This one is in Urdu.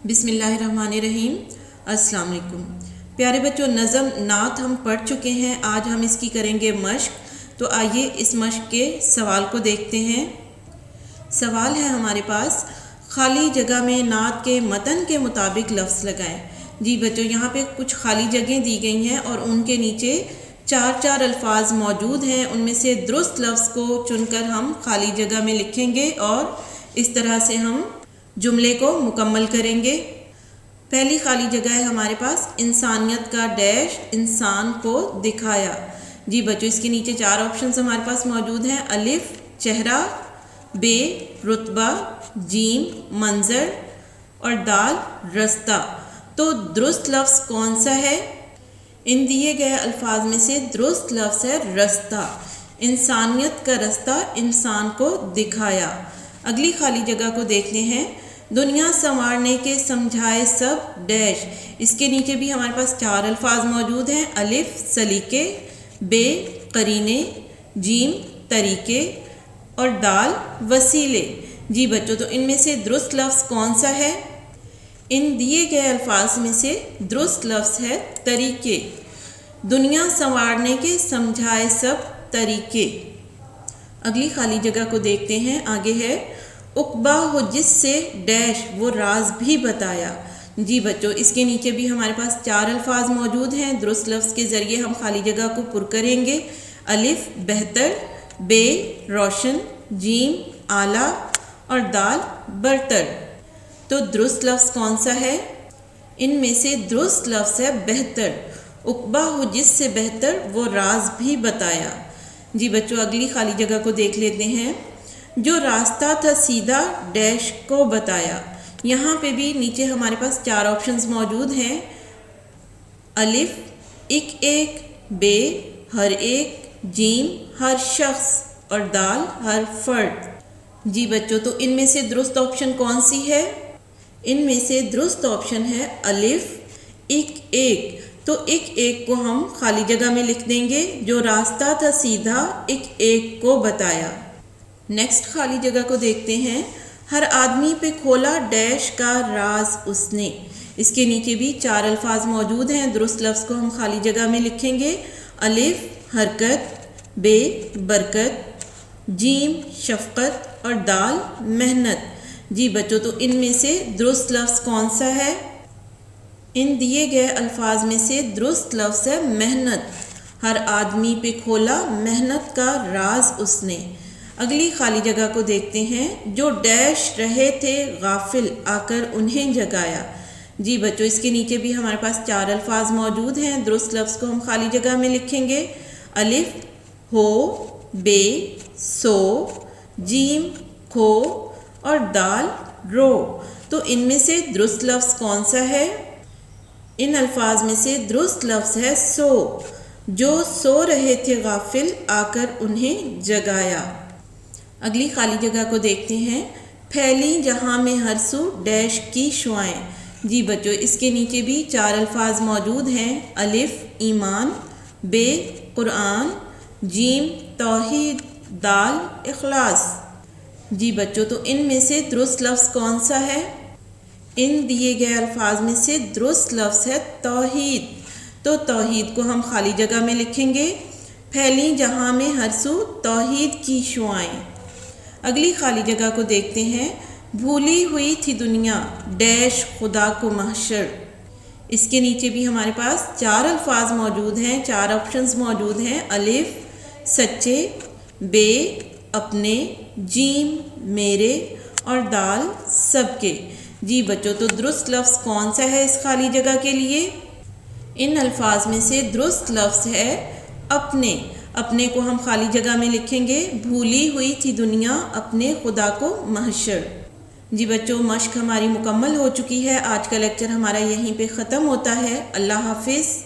بسم اللہ الرحمن الرحیم۔ السلام علیکم پیارے بچوں، نظم نعت ہم پڑھ چکے ہیں، آج ہم اس کی کریں گے مشق۔ تو آئیے اس مشق کے سوال کو دیکھتے ہیں۔ سوال ہے ہمارے پاس، خالی جگہ میں نعت کے متن کے مطابق لفظ لگائیں۔ جی بچوں، یہاں پہ کچھ خالی جگہیں دی گئی ہیں اور ان کے نیچے چار الفاظ موجود ہیں، ان میں سے درست لفظ کو چن کر ہم خالی جگہ میں لکھیں گے اور اس طرح سے ہم جملے کو مکمل کریں گے۔ پہلی خالی جگہ ہے ہمارے پاس، انسانیت کا ڈیش انسان کو دکھایا۔ جی بچوں، اس کے نیچے 4 آپشنز ہمارے پاس موجود ہیں، الف چہرہ، بے رتبہ، جیم منظر اور دال رستہ۔ تو درست لفظ کون سا ہے؟ ان دیے گئے الفاظ میں سے درست لفظ ہے رستہ۔ انسانیت کا رستہ انسان کو دکھایا۔ اگلی خالی جگہ کو دیکھتے ہیں، دنیا سنوارنے کے سمجھائے سب ڈیش۔ اس کے نیچے بھی ہمارے پاس 4 الفاظ موجود ہیں، الف سلیقے، بے قرینے، جیم طریقے اور دال وسیلے۔ جی بچوں، تو ان میں سے درست لفظ کون سا ہے؟ ان دیے گئے الفاظ میں سے درست لفظ ہے طریقے۔ دنیا سنوارنے کے سمجھائے سب طریقے۔ اگلی خالی جگہ کو دیکھتے ہیں، آگے ہے، عقبہ ہو جس سے ڈیش وہ راز بھی بتایا۔ جی بچوں، اس کے نیچے بھی ہمارے پاس 4 الفاظ موجود ہیں، درست لفظ کے ذریعے ہم خالی جگہ کو پر کریں گے، الف بہتر، بے روشن، جیم اعلیٰ اور دال برتر۔ تو درست لفظ کون سا ہے؟ ان میں سے درست لفظ ہے بہتر۔ عقبہ ہو جس سے بہتر وہ راز بھی بتایا۔ جی بچوں، اگلی خالی جگہ کو دیکھ لیتے ہیں، جو راستہ تھا سیدھا ڈیش کو بتایا۔ یہاں پہ بھی نیچے ہمارے پاس 4 آپشنز موجود ہیں، الف ایک بے ہر ایک، جیم ہر شخص اور دال ہر فرد۔ جی بچوں، تو ان میں سے درست آپشن کون سی ہے؟ ان میں سے درست آپشن ہے الف ایک۔ تو ایک کو ہم خالی جگہ میں لکھ دیں گے، جو راستہ تھا سیدھا ایک کو بتایا۔ نیکسٹ خالی جگہ کو دیکھتے ہیں، ہر آدمی پہ کھولا ڈیش کا راز اس نے۔ اس کے نیچے بھی 4 الفاظ موجود ہیں، درست لفظ کو ہم خالی جگہ میں لکھیں گے، الف حرکت، بے برکت، جیم شفقت اور دال محنت۔ جی بچوں، تو ان میں سے درست لفظ کون سا ہے؟ ان دیے گئے الفاظ میں سے درست لفظ ہے محنت۔ ہر آدمی پہ کھولا محنت کا راز اس نے۔ اگلی خالی جگہ کو دیکھتے ہیں، جو ڈیش رہے تھے غافل آ کر انہیں جگایا۔ جی بچوں، اس کے نیچے بھی ہمارے پاس 4 الفاظ موجود ہیں، درست لفظ کو ہم خالی جگہ میں لکھیں گے، الف ہو، بے سو، جیم کھو اور دال رو۔ تو ان میں سے درست لفظ کون سا ہے؟ ان الفاظ میں سے درست لفظ ہے سو۔ جو سو رہے تھے غافل آ کر انہیں جگایا۔ اگلی خالی جگہ کو دیکھتے ہیں، پھیلی جہاں میں ہر سو ڈیش کی شعائیں۔ جی بچوں، اس کے نیچے بھی 4 الفاظ موجود ہیں، الف ایمان، بے قرآن، جیم توحید، دال اخلاص۔ جی بچوں، تو ان میں سے درست لفظ کون سا ہے؟ ان دیے گئے الفاظ میں سے درست لفظ ہے توحید۔ تو توحید کو ہم خالی جگہ میں لکھیں گے، پھیلی جہاں میں ہر سو توحید کی شعائیں۔ اگلی خالی جگہ کو دیکھتے ہیں، بھولی ہوئی تھی دنیا ڈیش خدا کو محشر۔ اس کے نیچے بھی ہمارے پاس 4 الفاظ موجود ہیں، 4 آپشنز موجود ہیں، الف سچے، بے اپنے، جیم میرے اور دال سب کے۔ جی بچوں، تو درست لفظ کون سا ہے اس خالی جگہ کے لیے؟ ان الفاظ میں سے درست لفظ ہے اپنے۔ اپنے کو ہم خالی جگہ میں لکھیں گے، بھولی ہوئی تھی دنیا اپنے خدا کو محشر۔ جی بچوں، مشق ہماری مکمل ہو چکی ہے، آج کا لیکچر ہمارا یہیں پہ ختم ہوتا ہے۔ اللہ حافظ۔